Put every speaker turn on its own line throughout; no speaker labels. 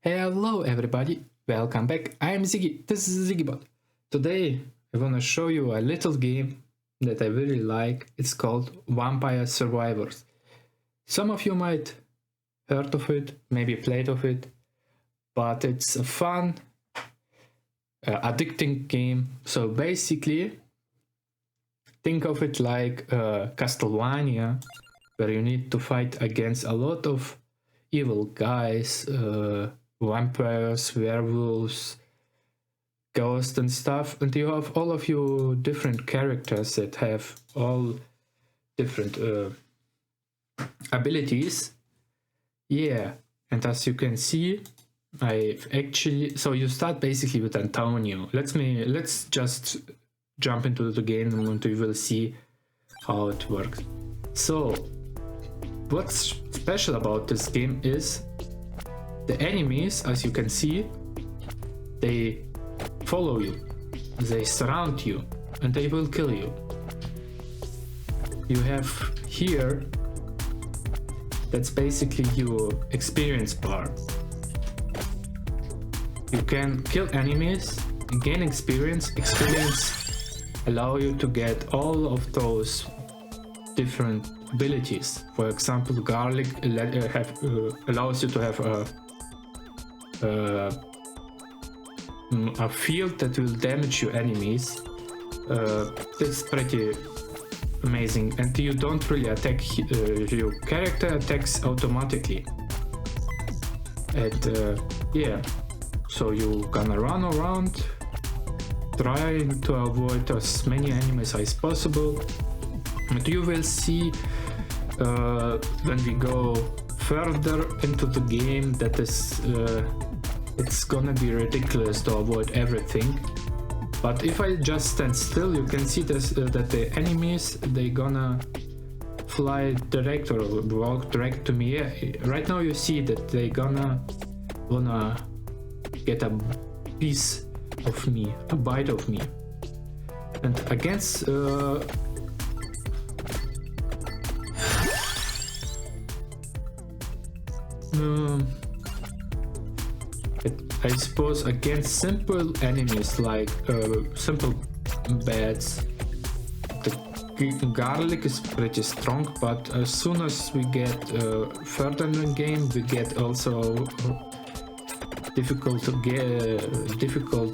Hello everybody, welcome back. I'm Ziggy, this is ZiggyBot. Today I wanna show you a little game that I really like. It's called Vampire Survivors. Some of you might heard of it, maybe played of it, but it's a fun, addicting game. So basically, think of it like Castlevania, where you need to fight against a lot of evil guys, vampires, werewolves, ghosts and stuff, and you have all of your different characters that have all different abilities. Yeah, and as you can see, so you start basically with Antonio. Let's just jump into the game and you will see how it works. So what's special about this game is the enemies, as you can see, they follow you, they surround you, and they will kill you. You have here, that's basically your experience bar. You can kill enemies, gain experience. Experience allow you to get all of those different abilities. For example, garlic allows you to have a field that will damage your enemies. That's pretty amazing, and you don't really attack. Your character attacks automatically, and yeah, so you gonna run around trying to avoid as many enemies as possible. And you will see when we go further into the game that is it's gonna be ridiculous to avoid everything. But if I just stand still, you can see this, that the enemies, they gonna fly direct or walk direct to me. Right now you see that they wanna get a piece of me, a bite of me. And against I suppose against simple enemies like simple bats, the garlic is pretty strong, but as soon as we get further in the game, we get also difficult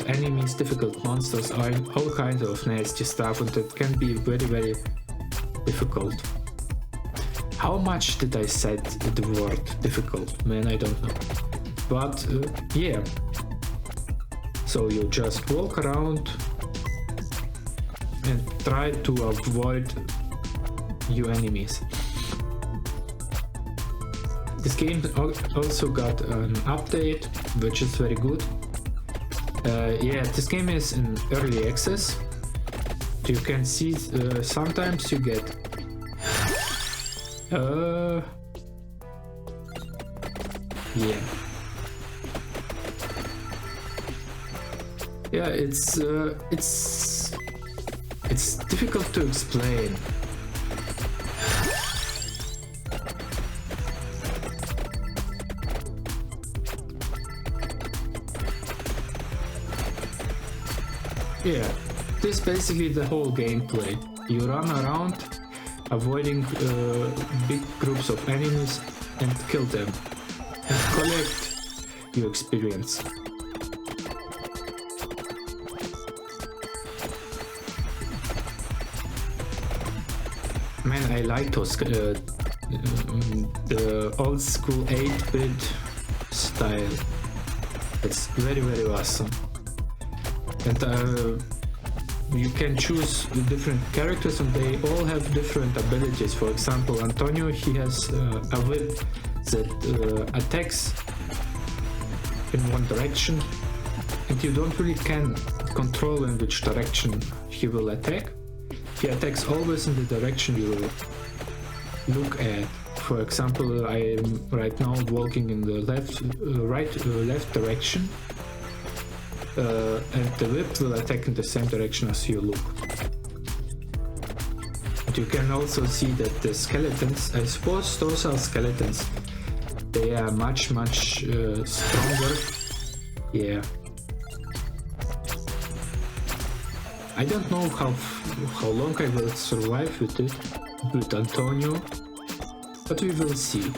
enemies, difficult monsters, all kinds of nasty stuff, and it can be very, very difficult. How much did I say the word difficult? Man, I don't know. But yeah, so you just walk around and try to avoid your enemies. This game also got an update, which is very good. Yeah, this game is in early access. You can see sometimes you get yeah, it's difficult to explain. Yeah, this is basically the whole gameplay. You run around avoiding big groups of enemies and kill them and collect your experience. Man, I like those the old school 8-bit style. It's very, very awesome. And you can choose the different characters and they all have different abilities. For example, Antonio, he has a whip that attacks in one direction, and you don't really can control in which direction he will attack. He attacks always in the direction you look at. For example, I am right now walking in the left direction, and the whip will attack in the same direction as you look. And you can also see that the skeletons, I suppose those are skeletons, they are much stronger. Yeah. I don't know how long I will survive with it, with Antonio, but we will see.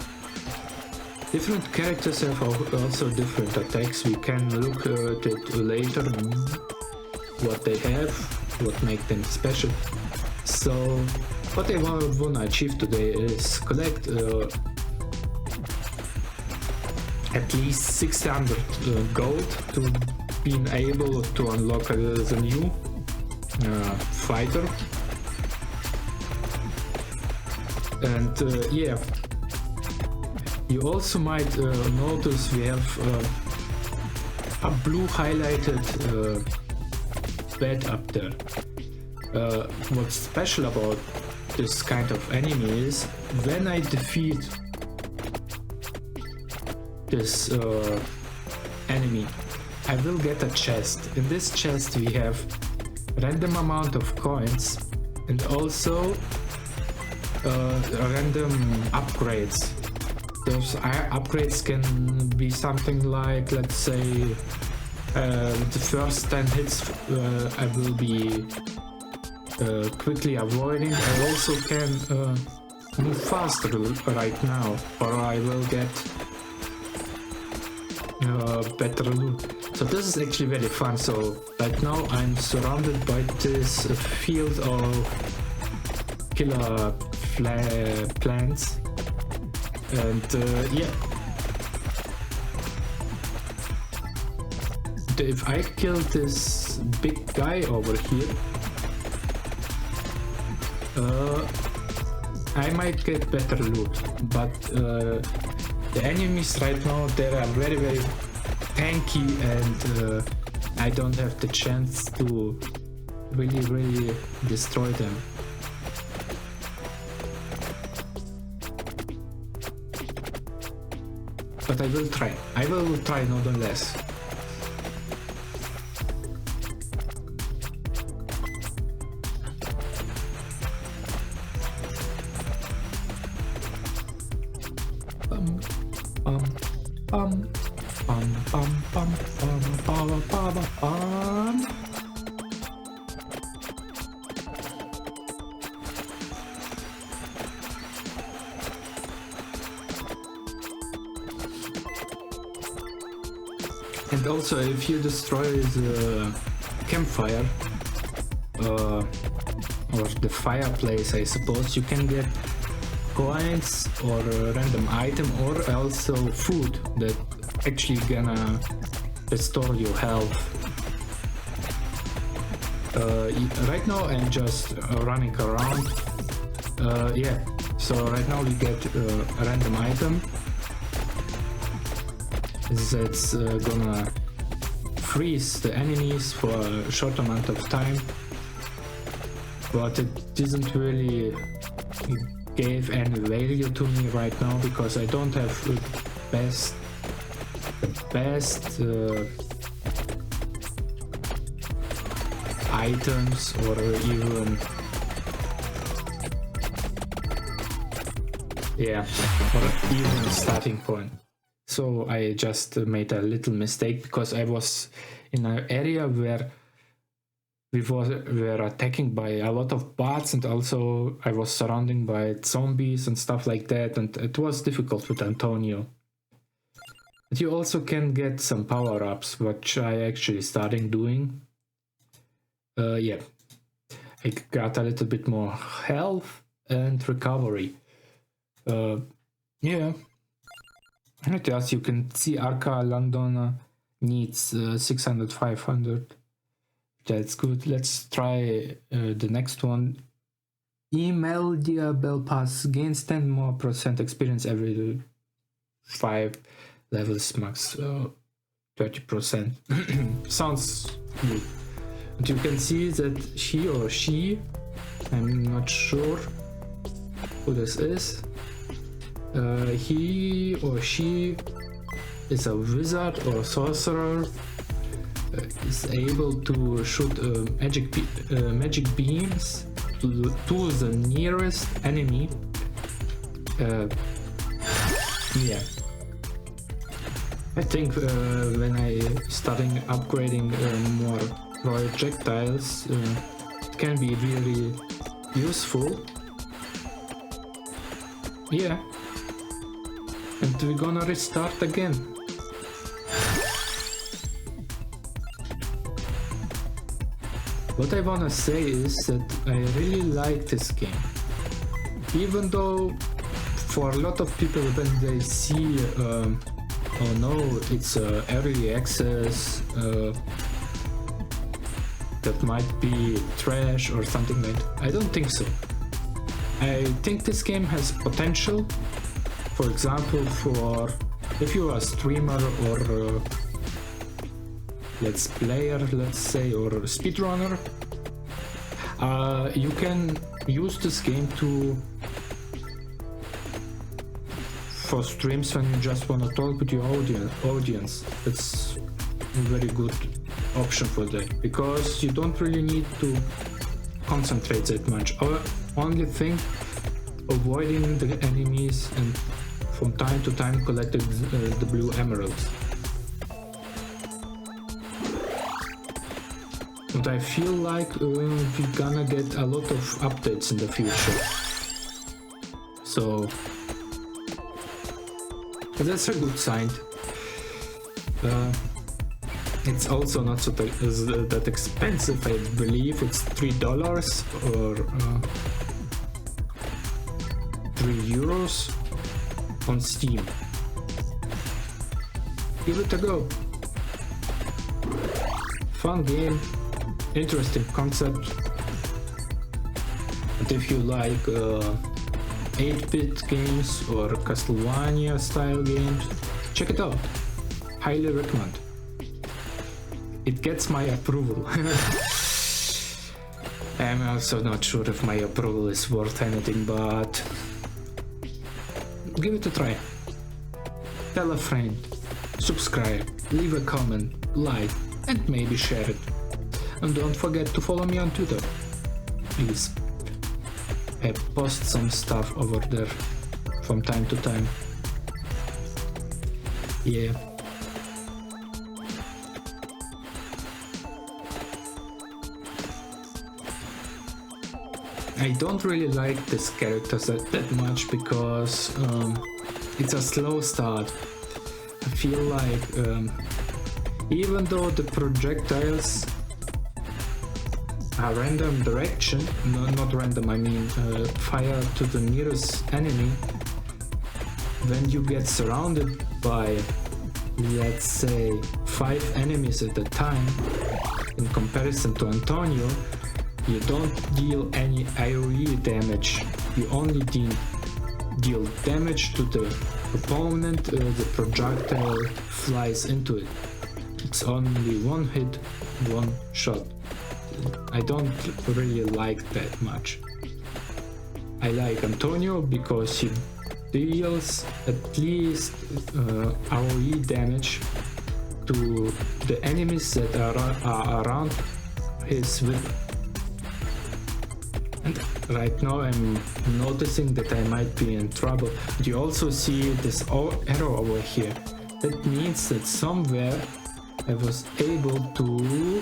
Different characters have also different attacks. We can look at it later, what they have, what makes them special. So what I wanna achieve today is collect at least 600 gold to being able to unlock the new fighter. And yeah, you also might notice we have a blue highlighted bed up there. What's special about this kind of enemy is when I defeat this enemy, I will get a chest. In this chest we have random amount of coins and also random upgrades. Those upgrades can be something like, let's say, the first 10 hits I will be quickly avoiding. I also can move faster right now, or I will get better loot. So this is actually very fun. So right now I'm surrounded by this field of killer plants, and yeah, if I kill this big guy over here, I might get better loot, but the enemies right now, they are very tanky, and I don't have the chance to really destroy them. But I will try nonetheless. And also, if you destroy the campfire or the fireplace, I suppose, you can get coins or a random item, or also food that actually gonna restore your health. Right now I'm just running around. Yeah, so right now we get a random item that's gonna freeze the enemies for a short amount of time, but it doesn't really give any value to me right now because I don't have the best items or even a starting point. So I just made a little mistake because I was in an area where we were attacking by a lot of bots, and also I was surrounded by zombies and stuff like that, and it was difficult with Antonio. But you also can get some power-ups, which I actually started doing. Yeah, I got a little bit more health and recovery. Yeah. And as you can see, Arca London needs 600, 500. That's good. Let's try the next one. Emeldia Bell Pass gains 10% more experience every 5 levels, max 30%. Sounds good. And you can see that he or she, I'm not sure who this is, he or she is a wizard or sorcerer, is able to shoot magic beams to the nearest enemy. Yeah, I think when I starting upgrading more projectiles, it can be really useful. Yeah. And we're gonna restart again. What I wanna say is that I really like this game. Even though for a lot of people when they see oh no, it's early access, that might be trash or something like that. I don't think so. I think this game has potential. For example, for if you're a streamer or let's player, let's say, or speedrunner, you can use this game for streams when you just want to talk with your audience. It's a very good option for that, because you don't really need to concentrate that much. Only thing, avoiding the enemies and from time to time collecting the blue emeralds. And I feel like we're gonna get a lot of updates in the future. So that's a good sign. It's also not so that expensive. I believe it's $3 or €3 on Steam. Give it a go. Fun game, interesting concept. And if you like 8-bit games or Castlevania style games, check it out. Highly recommend. It gets my approval. I'm also not sure if my approval is worth anything, but give it a try. Tell a friend, subscribe, leave a comment, like, and maybe share it. And don't forget to follow me on Twitter, please. I post some stuff over there from time to time. Yeah. I don't really like this character that much because it's a slow start. I feel like even though the projectiles are random direction, not random, I mean fire to the nearest enemy, when you get surrounded by, let's say, 5 enemies at a time, in comparison to Antonio, you don't deal any AoE damage, you only deal damage to the opponent, the projectile flies into it. It's only one hit, one shot. I don't really like that much. I like Antonio because he deals at least AoE damage to the enemies that are around his whip. And right now I'm noticing that I might be in trouble. You also see this arrow over here. That means that somewhere I was able to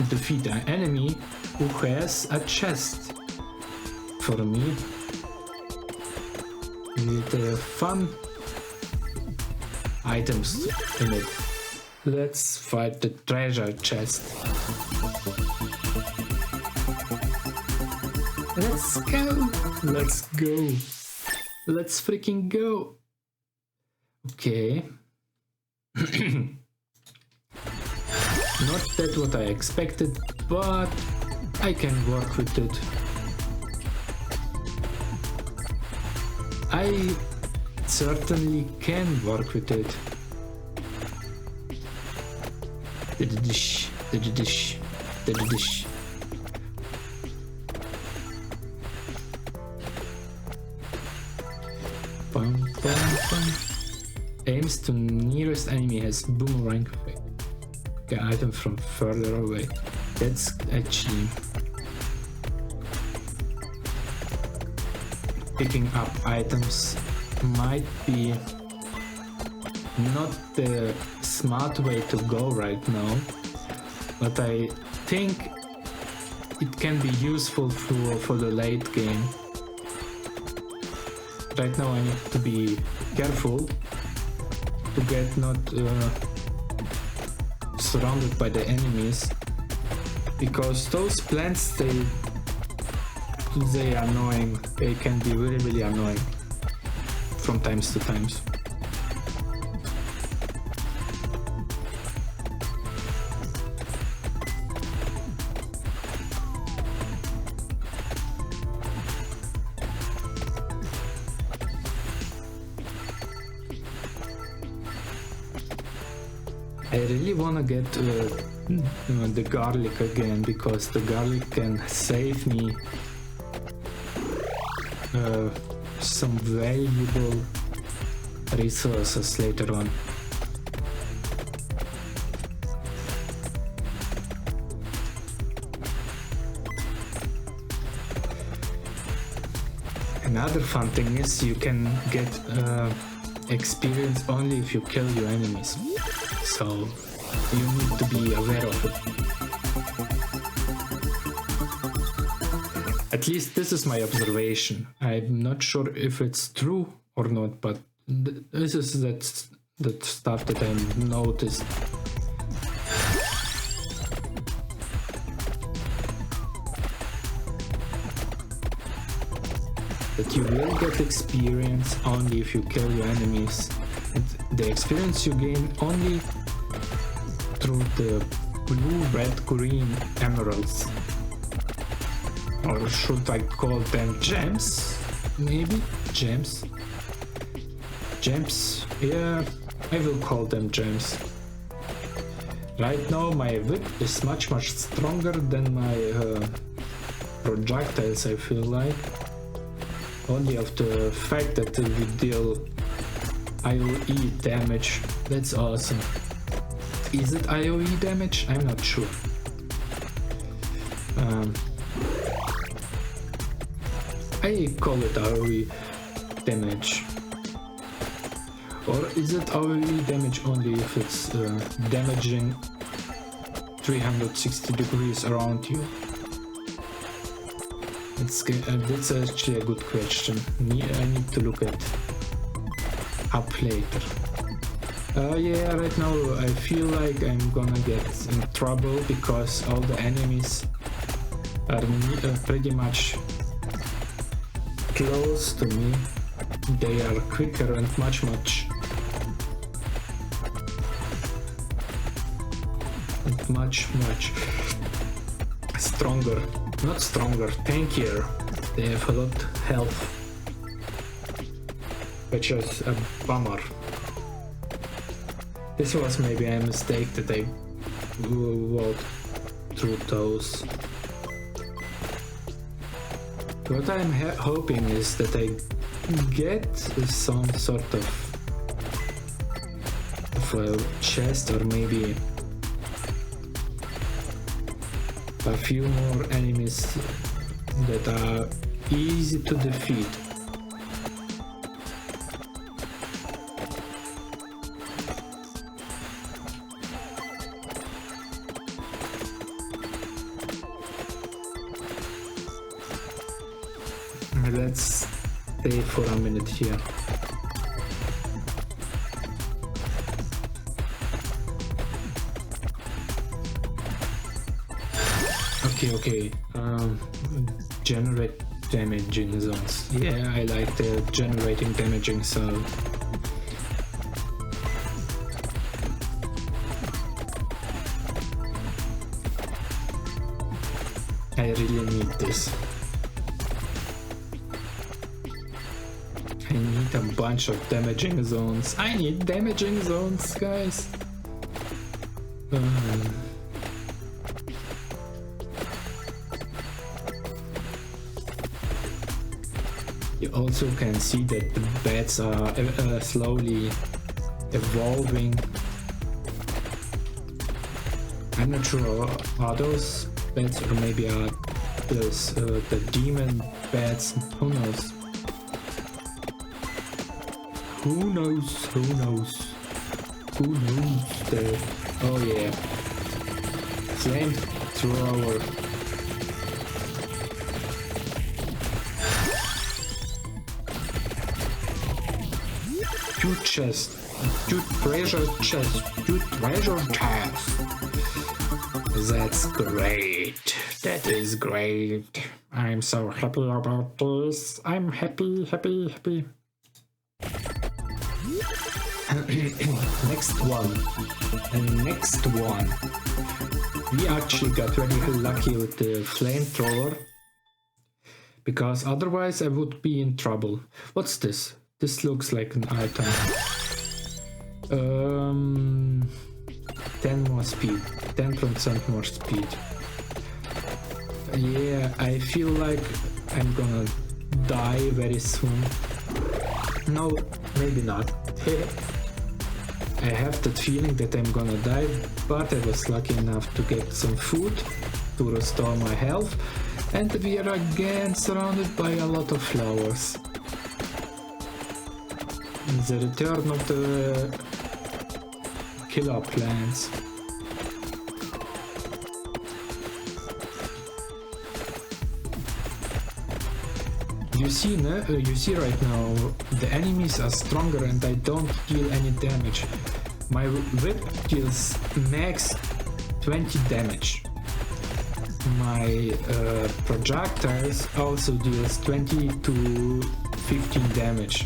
defeat an enemy who has a chest for me with fun items in it. Let's fight the treasure chest. Let's go! Let's go! Let's freaking go! Okay. Not that what I expected, but I can work with it. I certainly can work with it. Dish, dish, dish. Aims to nearest enemy has boomerang effect. Get item from further away. That's actually picking up items might be not the smart way to go right now, but I think it can be useful for the late game. Right now I need to be careful to get not surrounded by the enemies, because those plants, they are annoying. They can be really, really annoying from times to times. I really wanna get the garlic again, because the garlic can save me some valuable resources later on. Another fun thing is you can get experience only if you kill your enemies, so you need to be aware of it. At least this is my observation. I'm not sure if it's true or not, but this is that stuff that I noticed. That you will get experience only if you kill your enemies. And the experience you gain only through the blue, red, green emeralds. Or should I call them gems? Maybe? Gems? Gems? Yeah, I will call them gems. Right now my whip is much stronger than my projectiles, I feel like. Only of the fact that we deal AoE damage. That's awesome. Is it AoE damage? I'm not sure. I call it AoE damage. Or is it AoE damage only if it's damaging 360 degrees around you? That's actually a good question. I need to look it up later. Yeah, right now I feel like I'm gonna get in trouble because all the enemies are pretty much close to me. They are quicker and much stronger. Not stronger, tankier. They have a lot of health, which is a bummer. This was maybe a mistake that I walked through those. What I'm hoping is that I get some sort of a chest, or maybe a few more enemies that are easy to defeat. Let's stay for a minute here. Okay. Generate damaging zones. Yeah, I like the generating damaging zone. I really need this. I need a bunch of damaging zones. I need damaging zones, guys. You also can see that the bats are slowly evolving. I'm not sure, are those bats, or maybe are those the demon bats? Who knows? Who knows? Who knows that? Oh yeah. Flamethrower. Two chest. Two treasure chest. Two treasure chest. That's great. That is great. I'm so happy about this. I'm happy. Next one. We actually got very lucky with the flamethrower, because otherwise I would be in trouble. What's this? This looks like an item. 10 more speed. 10% more speed. Yeah, I feel like I'm gonna die very soon. No, maybe not. I have that feeling that I'm gonna die, but I was lucky enough to get some food to restore my health, and we are again surrounded by a lot of flowers. The return of the killer plants. You see right now, the enemies are stronger and I don't deal any damage. My whip deals max 20 damage. My projectiles also deals 20 to 15 damage.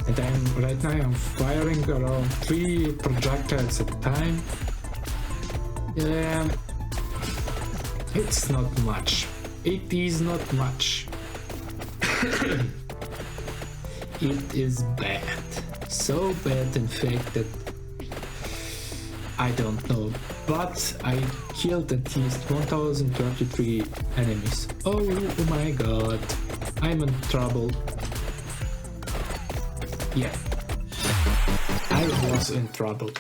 And right now I'm firing around 3 projectiles at a time. Yeah, it's not much. It is not much. It is bad. So bad in fact that I don't know. But I killed at least 1033 enemies. Oh my god. I'm in trouble. Yeah. I was in trouble.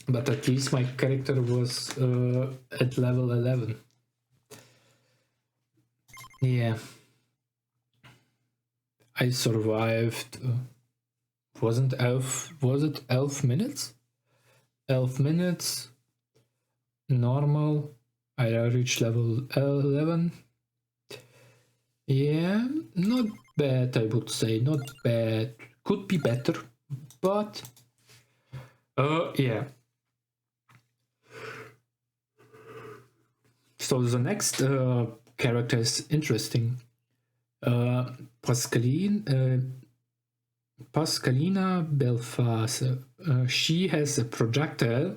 But at least my character was at level 11. Yeah. I survived. Was it 11 minutes? 11 minutes. Normal. I reached level 11. Yeah, not bad, I would say. Not bad. Could be better, but yeah. So the next character is interesting. Pascalina Belfast. She has a projectile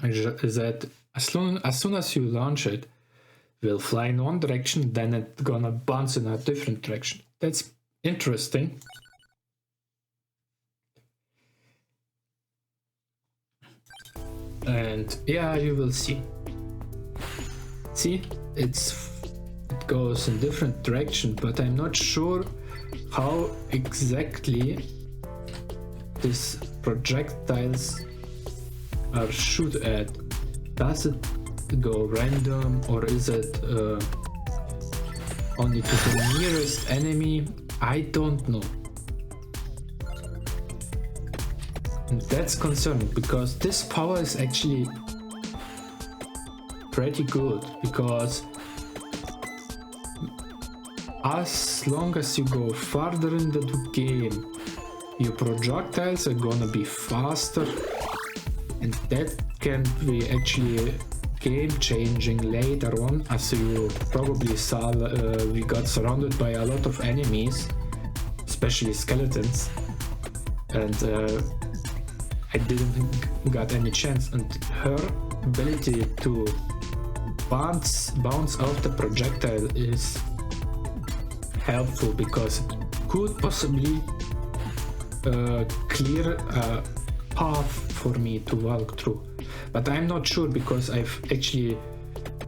that as soon as you launch it, will fly in one direction, then it's gonna bounce in a different direction. That's interesting. And yeah, you will see. See, it goes in different direction, but I'm not sure how exactly these projectiles are shoot at. Does it go random, or is it only to the nearest enemy? I don't know. And that's concerning, because this power is actually pretty good, because as long as you go farther in the game, your projectiles are gonna be faster, and that can be actually game-changing later on. As you probably saw, we got surrounded by a lot of enemies, especially skeletons, and I didn't got any chance, and her ability to bounce off the projectile is helpful, because it could possibly clear a path for me to walk through. But I'm not sure, because I've actually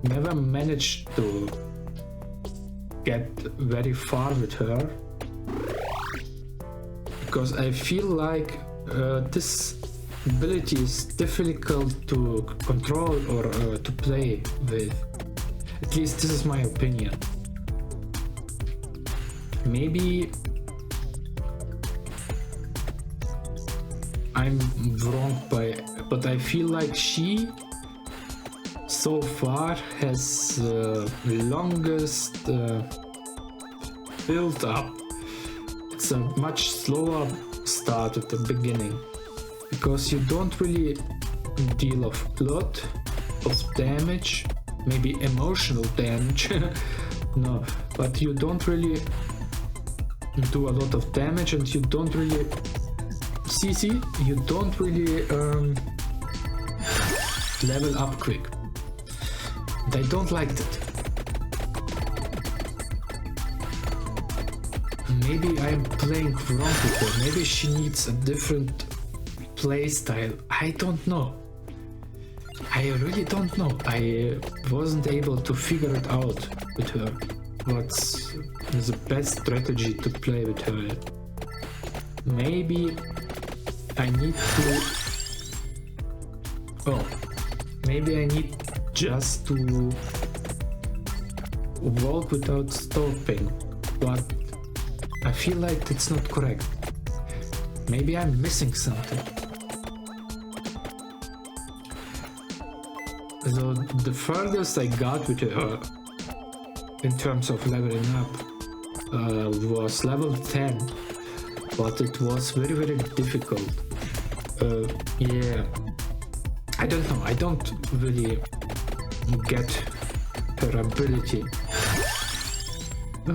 never managed to get very far with her, because I feel like this ability is difficult to control or to play with. At least this is my opinion. Maybe I'm wrong but I feel like she so far has longest build up. It's a much slower start at the beginning because you don't really deal a lot of damage, maybe emotional damage. No, but you don't really do a lot of damage, and you don't really you don't really level up quick. And I don't like that. Maybe I'm playing wrong with her. Maybe she needs a different play style. I don't know. I really don't know. I wasn't able to figure it out with her. What's the best strategy to play with her? Maybe I need to... Oh, maybe I need just to walk without stopping, but I feel like it's not correct. Maybe I'm missing something. So the furthest I got with her in terms of leveling up was level 10, but it was very, very difficult. Yeah, I don't know, I don't really get her ability. I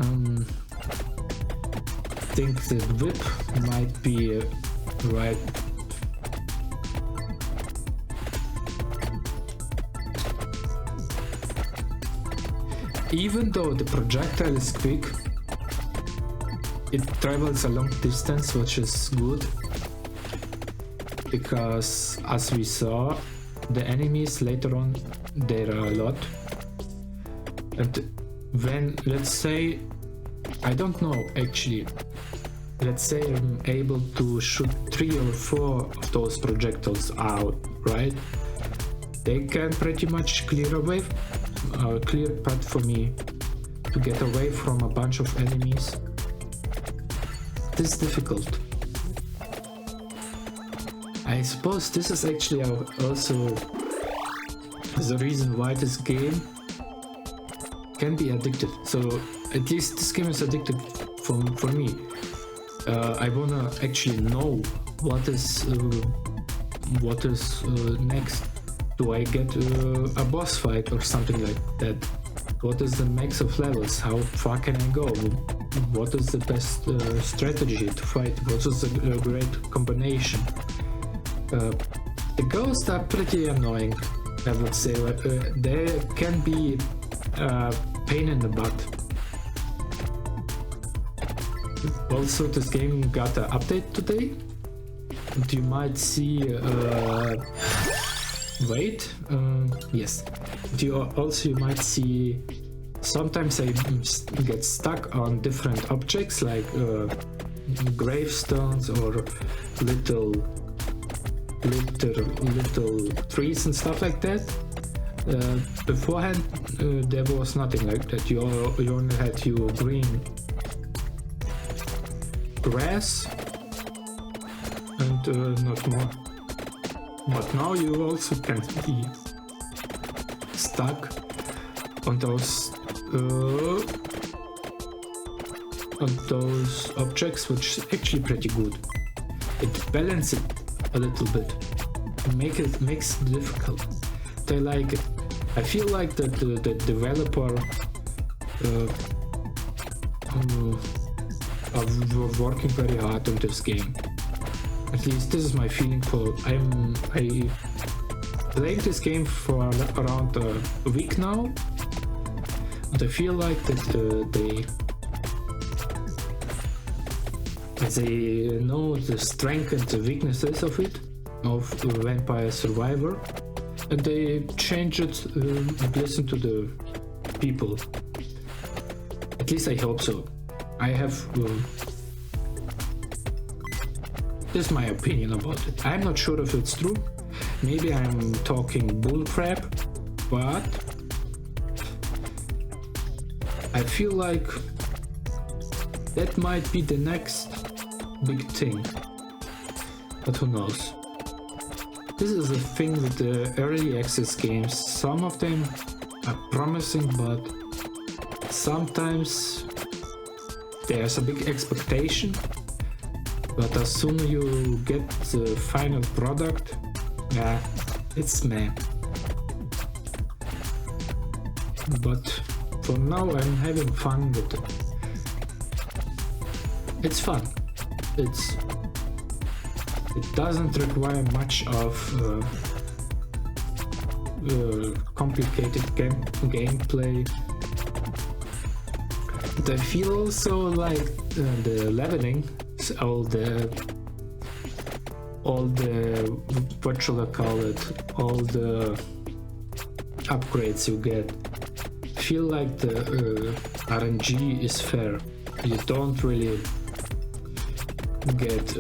think the whip might be right. Even though the projectile is quick, it travels a long distance, which is good, because as we saw, the enemies later on, there are a lot, and when, let's say, I don't know actually, let's say I'm able to shoot 3 or 4 of those projectiles out, right? They can pretty much clear away a clear path for me to get away from a bunch of enemies. This is difficult. I suppose this is actually also the reason why this game can be addictive. So at least this game is addictive for me. I wanna actually know what is next. Do I get a boss fight or something like that? What is the max of levels? How far can I go? What is the best strategy to fight? What is a great combination? The ghosts are pretty annoying, I would say. They can be a pain in the butt. Also, this game got an update today, and you might see yes. You might see sometimes I get stuck on different objects like gravestones or little trees and stuff like that. Beforehand, there was nothing like that. You only had your green grass and not more. But now you also can be stuck on those objects, which is actually pretty good. It balances it a little bit, makes it difficult. I like it. I feel like that the developer are working very hard on this game. At least this is my feeling. I played this game for around a week now, and I feel like that they know the strength and the weaknesses of Vampire Survivor, and they change it and listen to the people. At least I hope so. I have this is my opinion about it. I'm not sure if it's true. Maybe I'm talking bullcrap, but I feel like that might be the next big thing. but who knows. This is the thing with the early access games. Some of them are promising, but sometimes there's a big expectation, but as soon as you get the final product, it's meh. But for now I'm having fun with it. It's fun. It doesn't require much of complicated gameplay. But I feel also like the leveling, all the what should I call it, all the upgrades you get, feel like the RNG is fair. You don't really get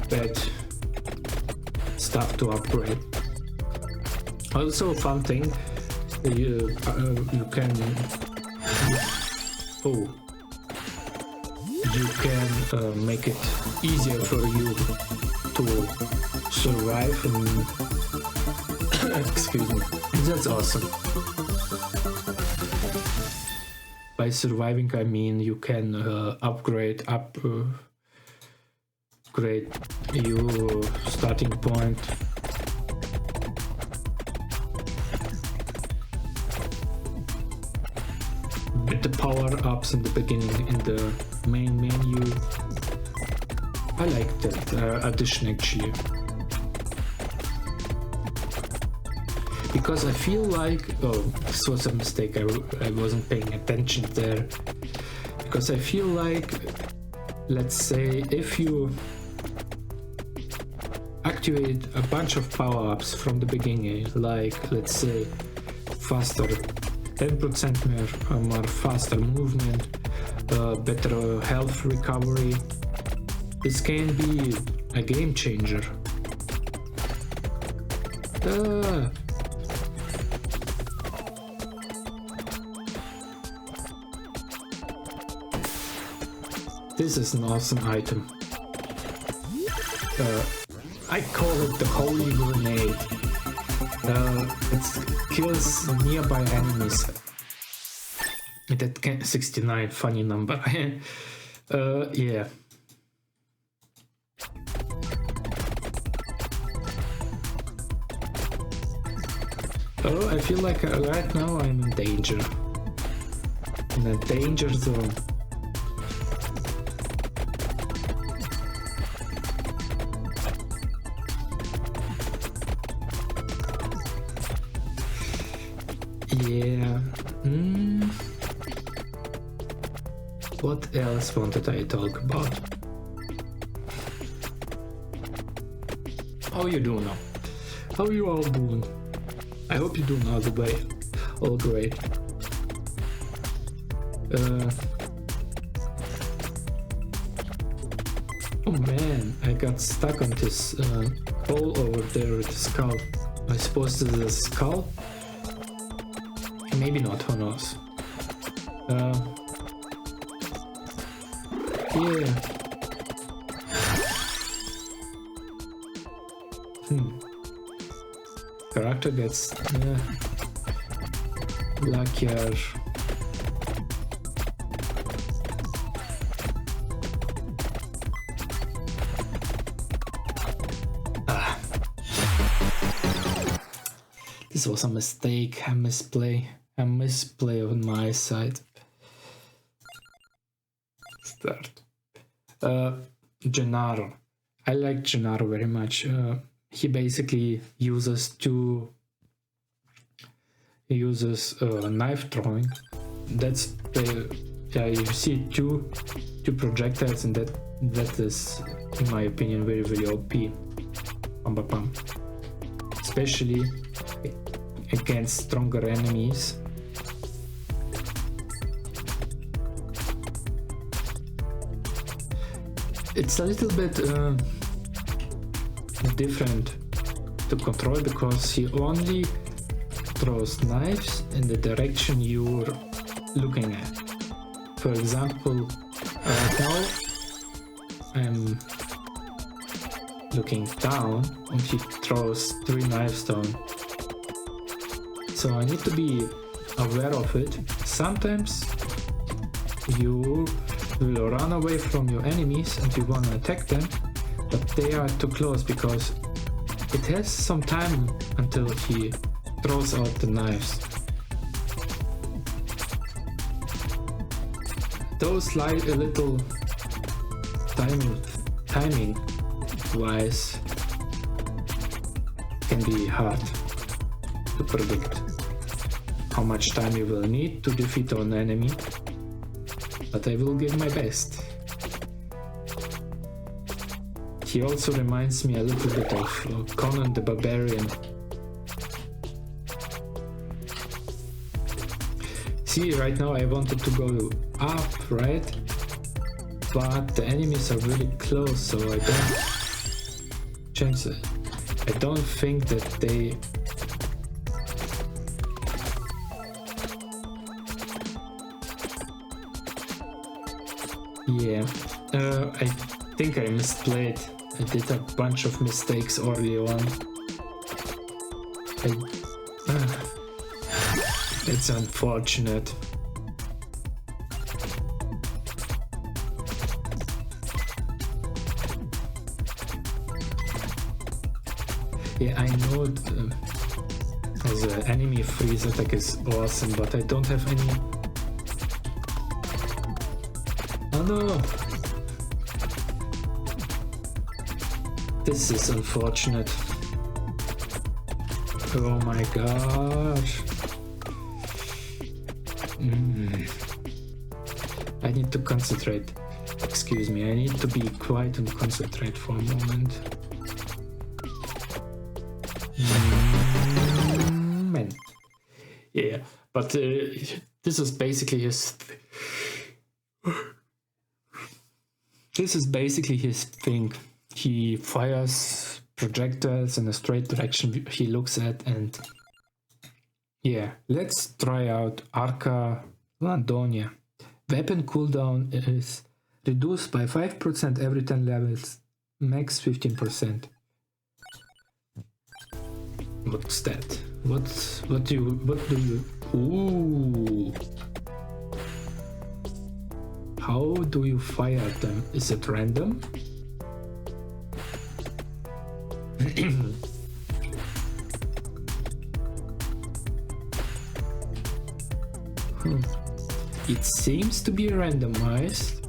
bad stuff to upgrade. Also, a fun thing, you can make it easier for you to survive. Excuse me. That's awesome. By surviving, I mean you can upgrade your starting point. With the power-ups in the beginning in the main menu. I like that addition actually. Because I feel like, this was a mistake, I wasn't paying attention there. Because I feel like, let's say, if you activate a bunch of power-ups from the beginning, like, let's say, faster 10% more faster movement, better health recovery, this can be a game changer. This is an awesome item. I call it the holy grenade. It kills nearby enemies. That 69, funny number. Yeah. Oh, I feel like right now I'm in danger. In a danger zone. Yeah. What else wanted I talk about? How you doing now? How you all doing? I hope you're doing all the way, all great. Oh man, I got stuck on this hole over there with the skull. I suppose this is a skull? Maybe not, who knows. Yeah. Character gets luckier. This was a mistake, a misplay on my side. Start. Gennaro. I like Gennaro very much. He basically uses knife throwing. That's the you see two projectiles, and that is, in my opinion, very OP. Especially against stronger enemies. It's a little bit different to control because he only throws knives in the direction you're looking at. For example, Right now I'm looking down and he throws 3 knives down. So I need to be aware of it. Sometimes you will run away from your enemies and you wanna attack them, but they are too close because it has some time until he throws out the knives. Those like a little timing wise can be hard to predict how much time you will need to defeat an enemy, but I will give my best. He also reminds me a little bit of Conan the Barbarian. See, right now I wanted to go up, right? But the enemies are really close, so I don't change it. I don't think that they I think I misplayed. I did a bunch of mistakes early on. It's unfortunate. Yeah, I know the enemy freeze attack is awesome, but I don't have any... Oh no! This is unfortunate. Oh my gosh. I need to concentrate. Excuse me, I need to be quiet and concentrate for a moment. Man. Yeah, but this is basically his... This is basically his thing. He fires projectiles in a straight direction he looks at, and yeah, let's try out Arca Landonia. Weapon cooldown is reduced by 5% every 10 levels, max 15%. What's that? What do you ooh. How do you fire them? Is it random? It seems to be randomized.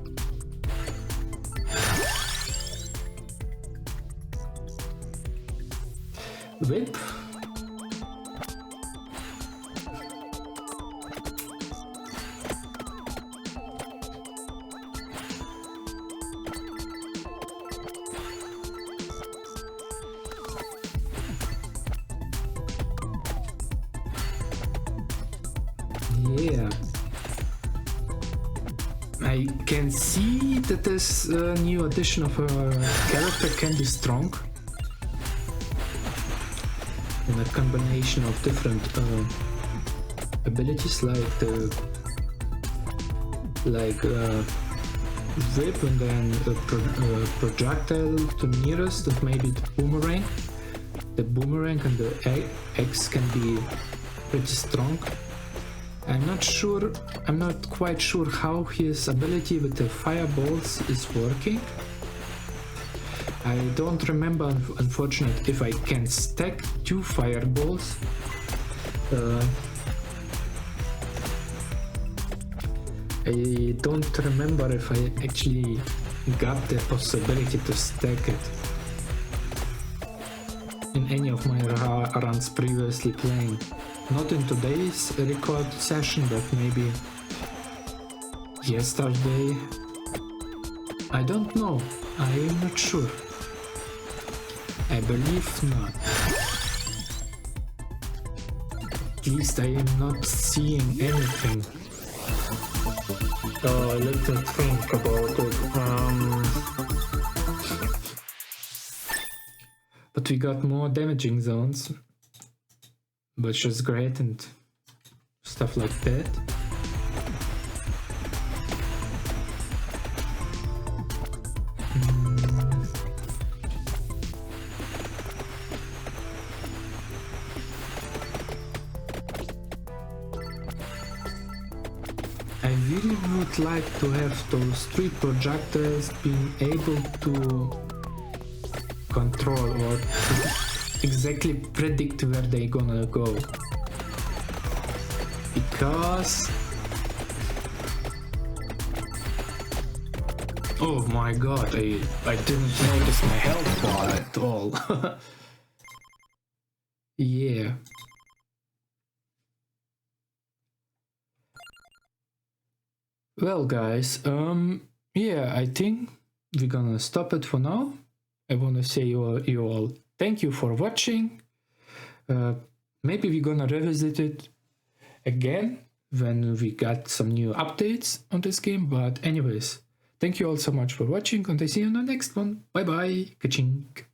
Whip. Yeah, I can see that this new addition of a character can be strong in a combination of different abilities, like whip and then projectile to nearest, and maybe the boomerang. The boomerang and the X can be pretty strong. I'm not quite sure how his ability with the fireballs is working. I don't remember, unfortunately, if I can stack 2 fireballs. I don't remember if I actually got the possibility to stack it in any of my runs previously playing. Not in today's record session, but maybe yesterday. I don't know. I am not sure. I believe not. At least I am not seeing anything. Let me think about it. But we got more damaging zones, which is great, and stuff like that. really would like to have those 3 projectors being able to control or exactly predict where they're gonna go. Because... oh my god, I didn't notice my health bar at all. Yeah. Well guys, yeah, I think we're gonna stop it for now. I wanna say you all thank you for watching. Maybe we're gonna revisit it again when we got some new updates on this game, but anyways, thank you all so much for watching and I see you in the next one. Bye bye, ka-chink.